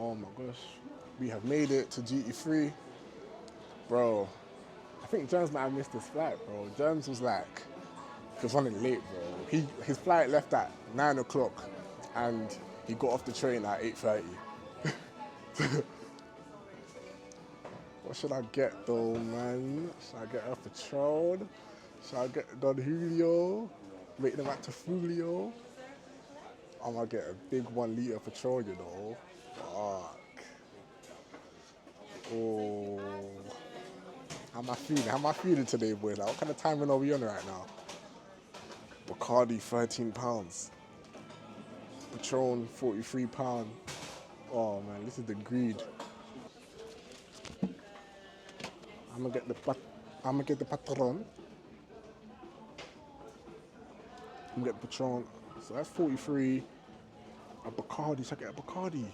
Oh my gosh, we have made it to duty-free. Bro, I think Germs might have missed his flight, bro. Germs was like, he was running late, bro. His flight left at 9 o'clock and he got off the train at 8:30. What should I get though, man? Should I get a Patron? Should I get Don Julio? Make them back to Fulio? I'm gonna get a big 1 litre Patron, you know. Fuck. Oh. How am I feeling? How am I feeling today, boys? Like, what kind of timing are we on right now? Bacardi, £13. Patron, £43. Oh man, this is the greed. I'm gonna get the Patron. I'm gonna get the Patron. So that's 43. A Bacardi. Should I get a Bacardi?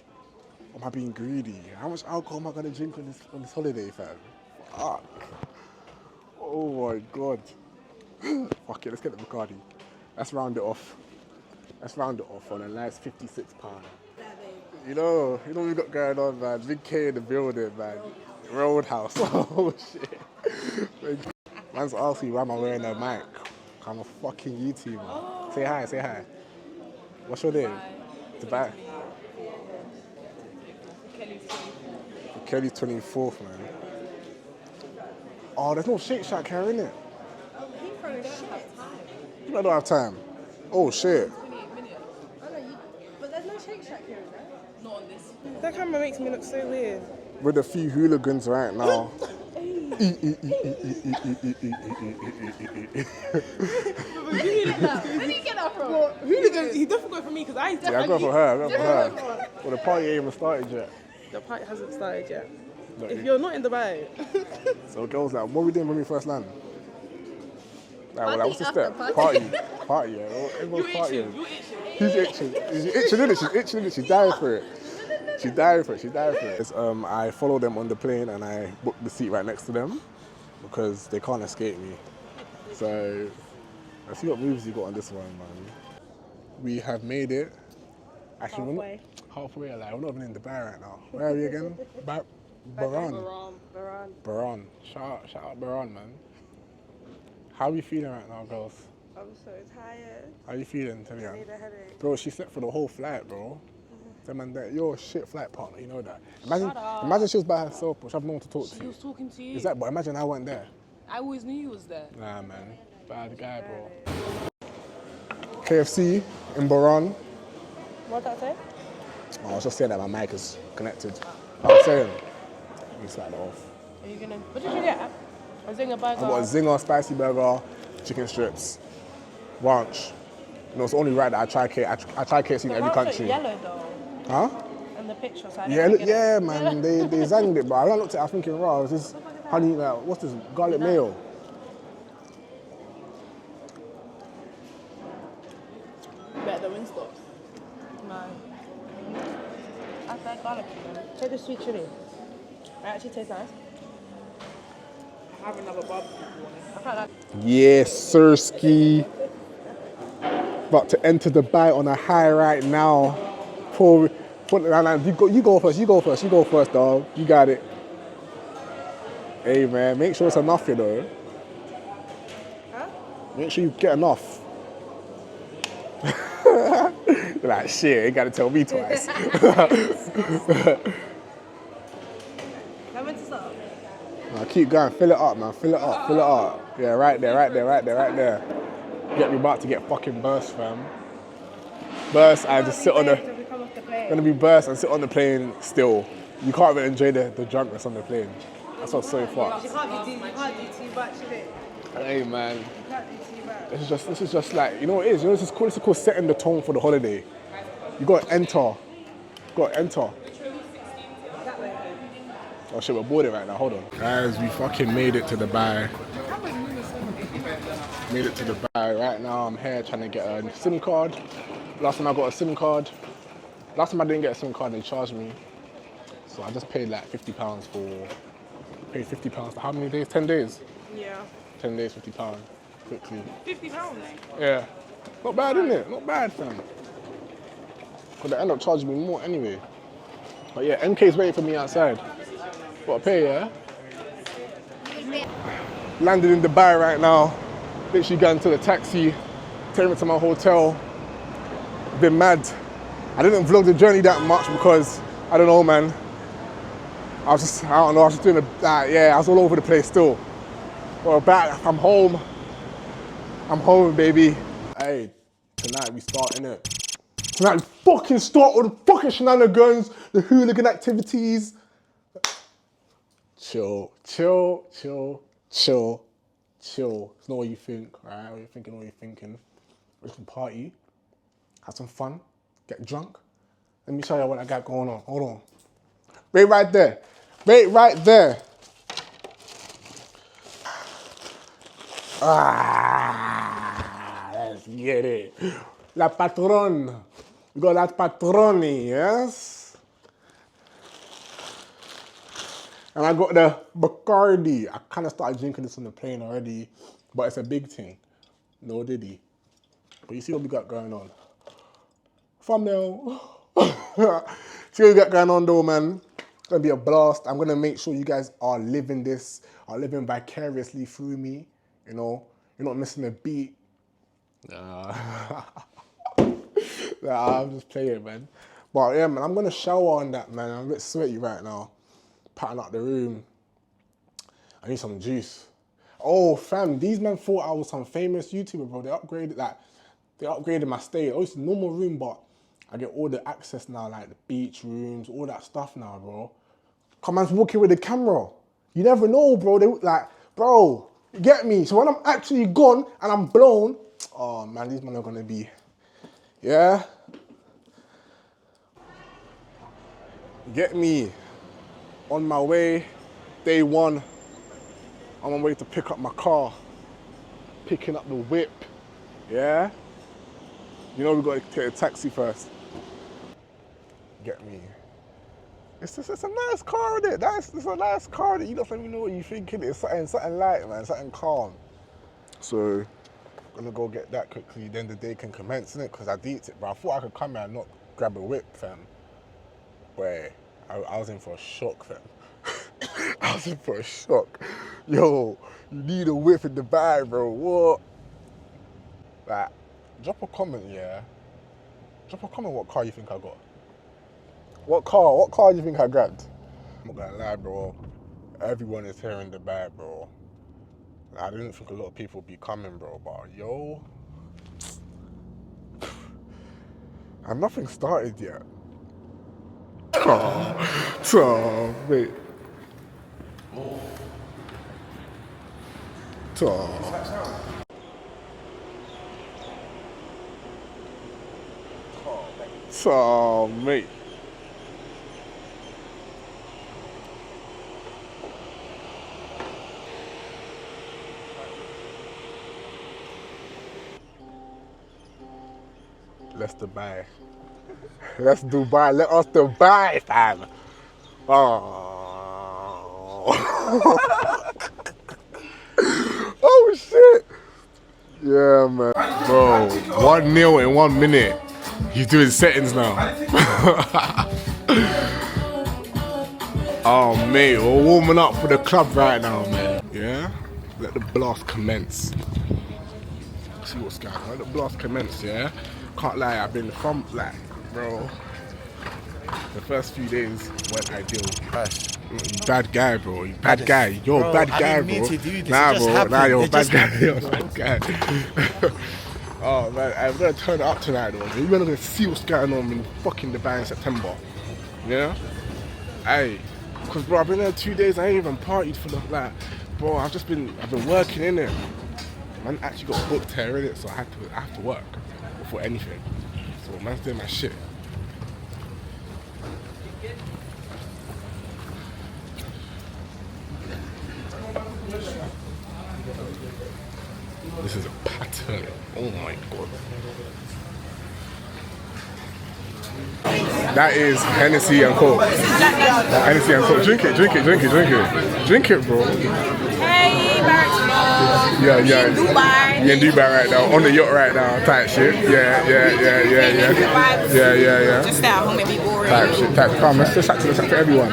Or am I being greedy? How much alcohol am I gonna drink on this holiday, fam? Fuck. Oh my god. Fuck it, let's get the Bacardi. Let's round it off. Let's round it off on a nice £56. You know what we got going on, man. Big K in the building, man. Roadhouse. Oh shit. Man's asking why am I wearing a mic. I'm a fucking YouTuber. Oh. Say hi, say hi. What's your name? Dubai. Kelly's 24th, man. Oh, there's no Shake Shack here, innit? You don't have time. Oh shit. But there's no Shake Shack here, is there? Not on this. That camera makes me look so weird. With a few hooligans right now. Where did you get that from? Well, hooligans, he definitely got it from me because I definitely... Yeah, I got it for her, I got it for her. Well, the party ain't even started yet. The party hasn't started yet. Look, if you're not in Dubai... So girls, like, what are we doing when we first land? Like, well, what's the step? Party. Party, yeah. Everyone's partying. You're itching. Who's itching? She's itching, innit? She's itching, innit? She's dying for it. She's dying for it. I follow them on the plane and I booked the seat right next to them because they can't escape me. So, let's see what moves you got on this one, man. We have made it. Actually, halfway. Like, we're not even in Dubai right now. Where are we again? Baran. Shout out Baran, man. How are you feeling right now, girls? I'm so tired. How are you feeling, Tanya? I need a headache. Bro, she slept for the whole flight, bro. Man, you're a shit flight partner, you know that. Imagine she was by herself, but she had no one to talk to. She was talking to you. Exactly, but imagine I weren't there. I always knew you was there. Nah, man. Bad guy, bro. KFC in Bahrain. What'd that say? Oh, I was just saying that my mic is connected. I was saying, let me slide it off. Are you gonna... What did you get? A zinger burger? I got a zinger, spicy burger, chicken strips, ranch. You know, it's only right that I try KFC in every country. Yellow though. Huh? And the picture, so yeah, man, they zanged it, but I looked at it, I was thinking, wow, is this honey, what's this, garlic mayo? Better than Wingstop. No. I've had garlic. Try the sweet chili. It actually tastes nice. I have another barbecue if you want it. I can't like... Yes, sirski. About to enter Dubai on a high right now. You go first, dog. You got it. Hey, man, make sure it's enough, you know. Huh? Make sure you get enough. Like, shit, ain't gotta tell me twice. Now, keep going, fill it up, man, fill it up. Yeah, right there. Get me about to get fucking burst, fam. Burst, I just sit on the... Gonna be burst and sit on the plane still. You can't even enjoy the drunkness on the plane. That's what's so fucked. You can't do too much, innit? Hey, man. You can't do too much. This is just like, you know what it is? You know, this is called setting the tone for the holiday. You gotta enter. Oh shit, we're boarding right now, hold on. Guys, we fucking made it to Dubai. Right now I'm here trying to get a SIM card. Last time I got a SIM card. Last time I didn't get a SIM card, they charged me. So I just paid like £50 for how many days? 10 days? Yeah. 10 days, £50, quickly. £50? Yeah. Not bad, isn't it? Not bad, fam. Because they end up charging me more anyway. But yeah, MK's waiting for me outside. Gotta pay, yeah? Landed in Dubai right now. Literally got into the taxi, taking me to my hotel. Been mad. I didn't vlog the journey that much because, I don't know, man. I was just doing I was all over the place still. But back, I'm home. I'm home, baby. Hey, tonight we start, innit? Tonight we fucking start all the fucking shenanigans, the hooligan activities. Chill, chill, chill, chill, chill. It's not what you think, alright? What you're thinking, what you're thinking. We can party, have some fun, get drunk. Let me show you what I got going on. Hold on. Wait right there. Wait right there. Let's get it. La patronne. We got la patronne, yes? And I got the Bacardi. I kind of started drinking this on the plane already, but it's a big thing. No diddy. But you see what we got going on. Thumbnail. See what we got going on though, man. It's gonna be a blast. I'm gonna make sure you guys are living this, are living vicariously through me. You know, you're not missing a beat. Nah, I'm just playing, man. But yeah, man, I'm gonna shower on that, man. I'm a bit sweaty right now. Patting out the room. I need some juice. Oh, fam, these men thought I was some famous YouTuber, bro. They upgraded my stay. Oh, it's a normal room, but I get all the access now, like the beach rooms, all that stuff now, bro. Come man's walking with the camera. You never know, bro. They like, bro, you get me? So when I'm actually gone and I'm blown, oh man, these men are gonna be, yeah? Get me? On my way, day one, on my way to pick up my car, picking up the whip, yeah? You know we gotta take a taxi first. Get me? It's a nice car, isn't it? It's a nice car. You just let me know what you're thinking. It's something light, man, something calm. So, gonna go get that quickly, then the day can commence, innit? Because I deeped it, but I thought I could come here and not grab a whip, fam. Where I was in for a shock, fam. I was in for a shock. Yo, you need a whip in Dubai, bro. What? Like, drop a comment, yeah? Drop a comment what car you think I got. What car do you think I grabbed? I'm not gonna lie, bro. Everyone is here in Dubai, bro. I didn't think a lot of people would be coming, bro, but yo. And nothing started yet. Oh, wait. Oh, mate. Let's Dubai. Let's Dubai. Let us Dubai, fam. Oh. Oh, shit. Yeah, man. Bro, 1-0 in 1 minute. He's doing settings now. Oh, mate, we're warming up for the club right now, man. Yeah? Let the blast commence. See what's going on. Let the blast commence, yeah? Can't lie, I've been from, like, bro. The first few days weren't ideal. You bad guy, bro. You bad guy. You're a bad guy, bro. Nah, bro. Nah, you're a bad guy. You're a bad guy. Oh, man. I'm going to turn it up tonight, though. You're going to see what's going on in fucking Dubai in September. Yeah? Hey. Because, bro, I've been there 2 days. I ain't even partied for the, like, bro, I've been working in it. Man actually got booked here, innit? So I have to work before anything. So man's doing my shit. This is a pattern. Oh my god. That is Hennessy and Coke. Hennessy and Coke. Drink it, bro. Hey, Barry. Yeah, yeah. In Dubai. You're in Dubai right now, on the yacht right now, type shit. Yeah. Just stay at home and be boring. Type shit, type. Come, let's chat to everyone.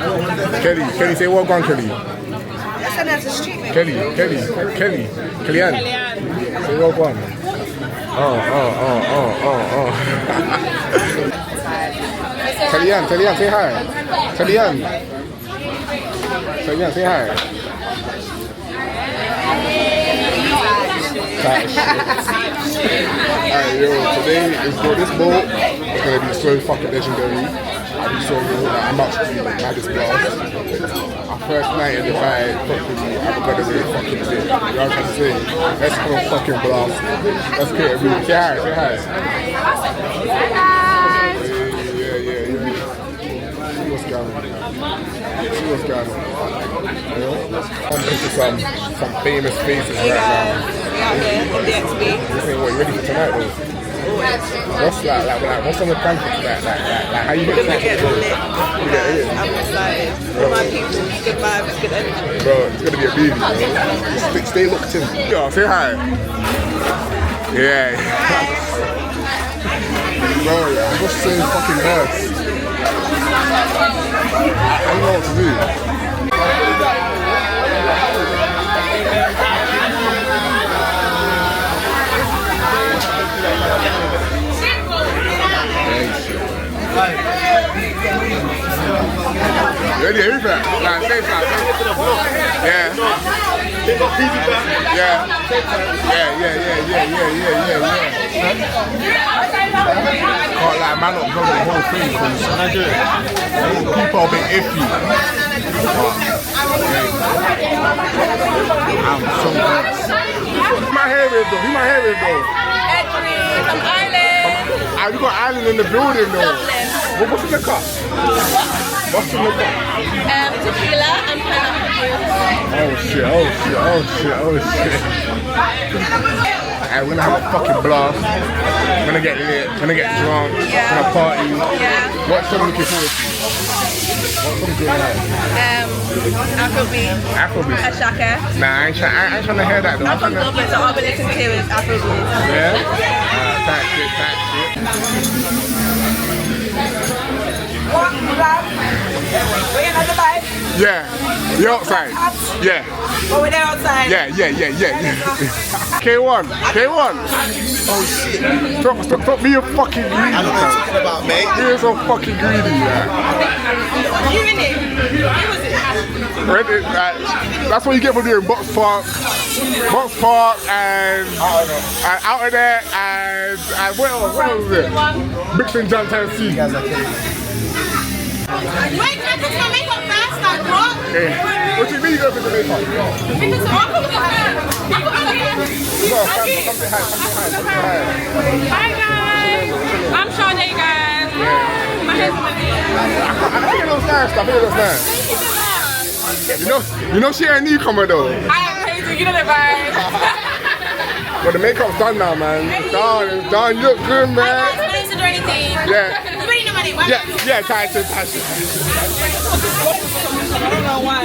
Kelly, say well gone, Kelly. That's a street, man. Kellyanne. Say well gone. Oh. Kellyanne, say hi. Kellyanne, say hi. Alright, yo, today is this boat is gonna be so fucking legendary. I'll be so real. I'm actually the maddest blast. Our first night in Dubai, fucking, I'm gonna be fucking lit. You know what I'm trying to say? Let's have a fucking blast. Let's get it real. Say hi. See what's going on. You know? I'm into some famous faces right now. This ain't what you ready for tonight though. What's what's on the plan for tonight? Like how you get lit. I'm excited. For my people, good vibes, good energy. Bro, it's gonna be a beauty, bro. Just stay locked in. Yo, say hi. Yeah. Bro, I'm just saying fucking nerves. I don't know what to do. Ready, everything. Like, say something. Yeah. Can't lie, man, not vlog the whole thing because people are a bit iffy. I'm so good. Who my hair is though? Edwin from Ireland. You got Ireland in the building though. What's in the cup? What's in the cup? Tequila and pineapple. Oh shit. Alright, we're gonna have a fucking blast. We're gonna get lit, gonna get drunk, gonna party. Yeah. What song are you looking forward to? What song do you like? Afrobeat. Ashaka. Nah, I ain't trying to hear that though. I'm from Dublin, so all we listen to is Afrobeat. Yeah? That shit. Yeah. You're outside. Yeah. Oh, we're there outside. Yeah. K1. Oh shit. Stop being fucking greedy. I know what you're talking about, mate. You're so fucking greedy, man. You in it? That's what you get for doing Box Park and out of there and what was it? Brixton John Tennessee. Wait, can I put my makeup first? Like what? Hey, what do you mean you gotta put the makeup? Because Hi guys! I'm Sade, guys. My hair's I think it looks nice. Thank you so much. You know she ain't a newcomer though. I am crazy, you know the vibe. But the makeup's done now, man. It's done. You look good, man. I'm not sponsored or anything. Yeah. You already know my name, right? Yeah, Tyson. I don't know why.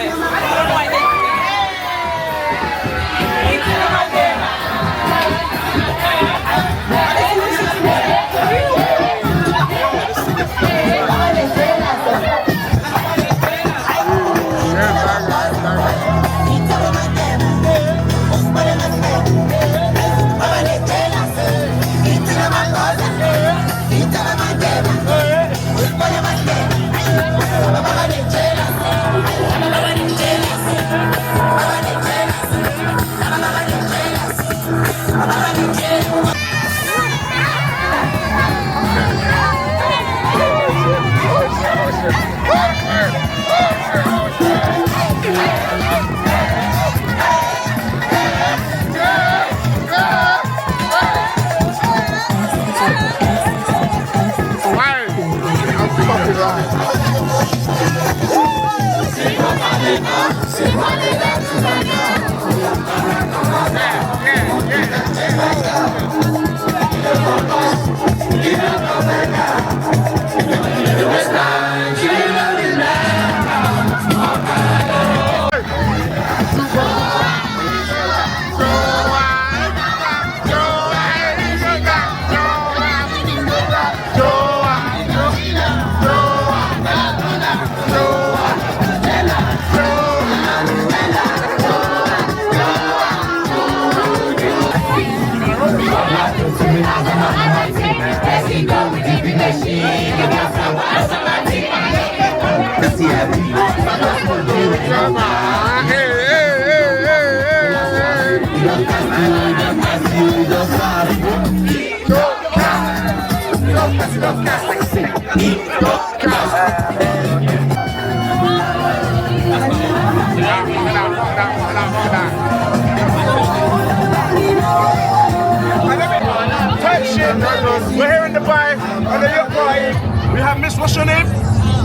We're here in Dubai on the yacht party. We have Miss, what's your name?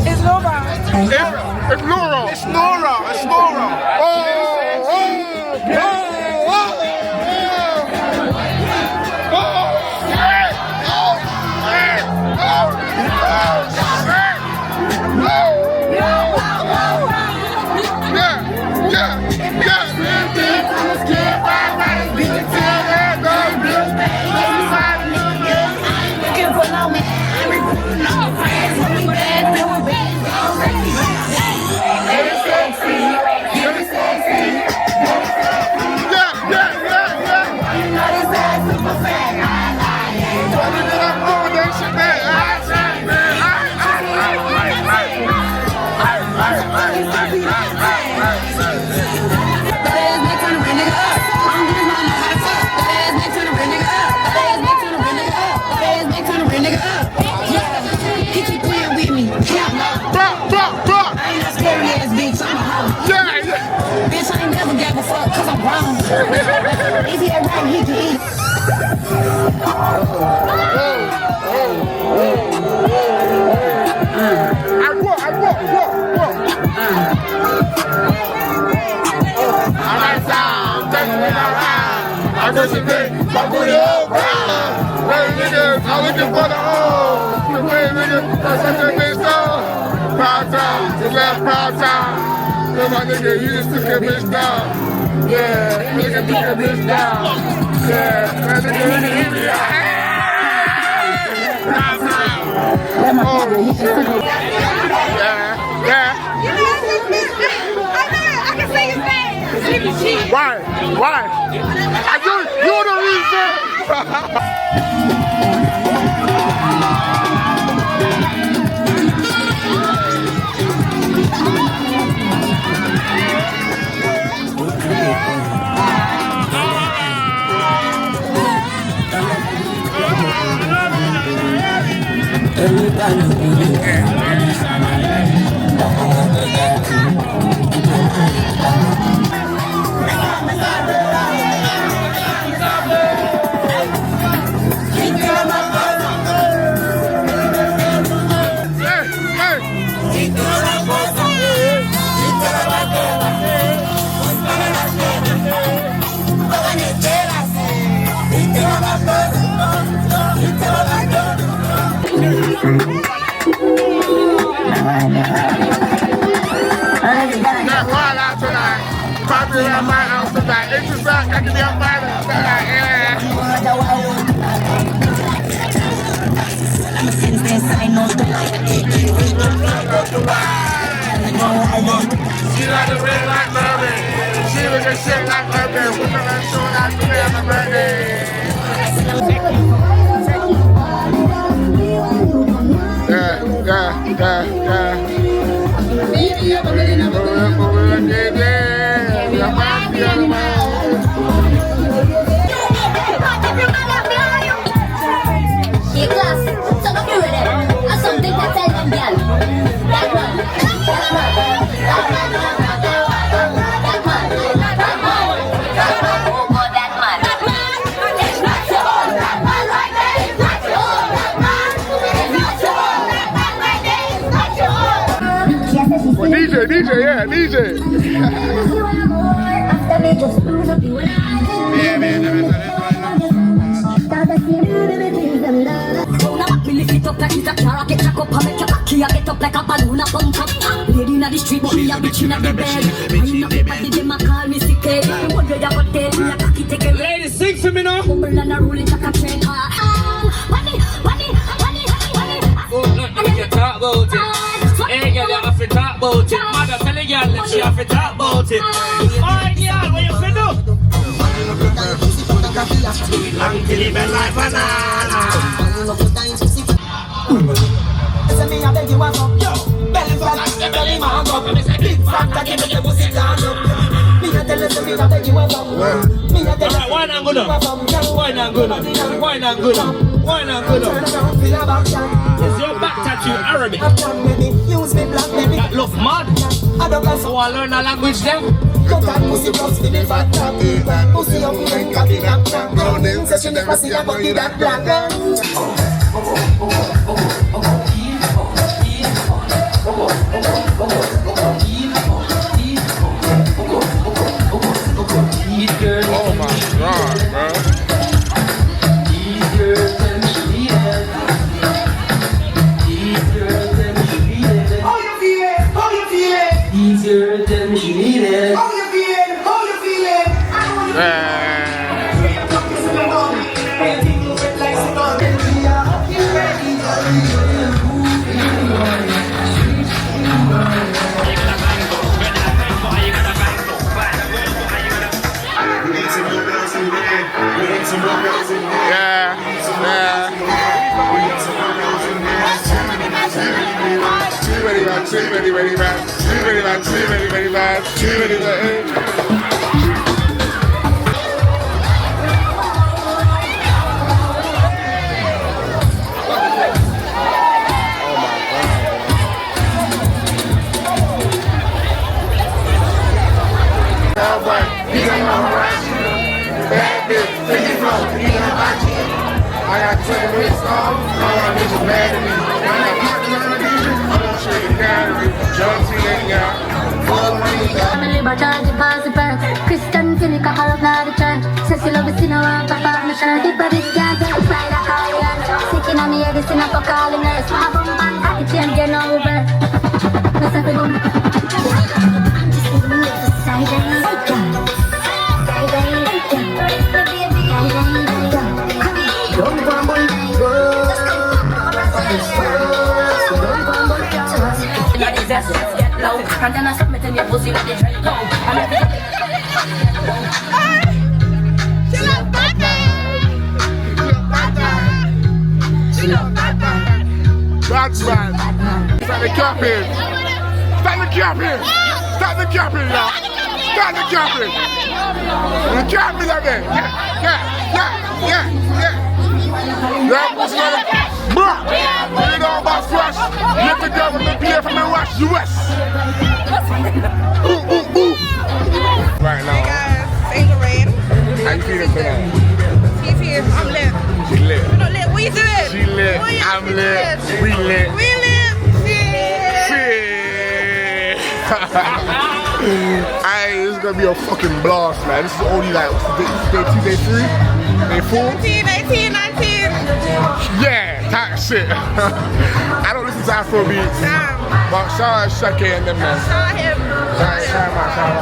It's Nova. It's Laura. It's Laura. It's Laura. My nigga, you just took a bitch down. Yeah, nigga took a bitch down. Yeah, that nigga really hit me. Yeah. I can say his name. Why? You're the reason. She like the red like Murray. She was a shit like Murray. We can run soon after me on my birthday. DJ, yeah, DJ. Get up like a balloon up on top. Lady in the street, but me a bitch in the bed. Wind up the body, them a call me sick head. 100 a hotel, me a cocky take a Ladies, sing for me now. Humble and a roll it like a train. Money. Oh, look, let me talk about it. Hey, girl, you have to talk about it. Mother tell a girl that she have to talk about it. Alright, girl, what you finna do? Long to live a life banana. Say me a beg you what's up, yo. Belly fat, belly man. Alright, why not good up? Why not good up? Why not good up? Why not good up? Is your back tattoo Arabic? That look mad. So I learn a language then? Oh my God, bro. Easier than she needed. How you feeling? How you feeling? I got 20 minutes off. All my bitches mad at me. When I pop the I'm gonna shake it down. John C. Family bajaj buzz back. Christian Philip Kakarov na the church. Says you love it in a rock, papa, I'm sure the body can't get right. I call you. Sticking on me, I guess in a calling nurse. My bum man, I can't get no over. What's up, I'm just living with the side. And then I submit in your pussy like it's ready to go. She love That's man. Start the capping. Start the capping. Start the capping, y'all. Start the capping. The capping again. Yeah. What's another? Bruh. You know about fresh. Let the government pay for me watch US. Ooh. Right now. Hey guys, Angel Rain. How you feeling tonight? He's here. I'm lit. She lit. You're not lit. What you doing? She lit. What you I'm doing? lit. We lit. We lit. Shit. This is gonna be a fucking blast, man. This is only like day 2, day 3, day 4. 18, 19. Yeah, type shit. I don't listen to Afro beats. Damn. But shout out Shake and them, man. Shout him. Shout out.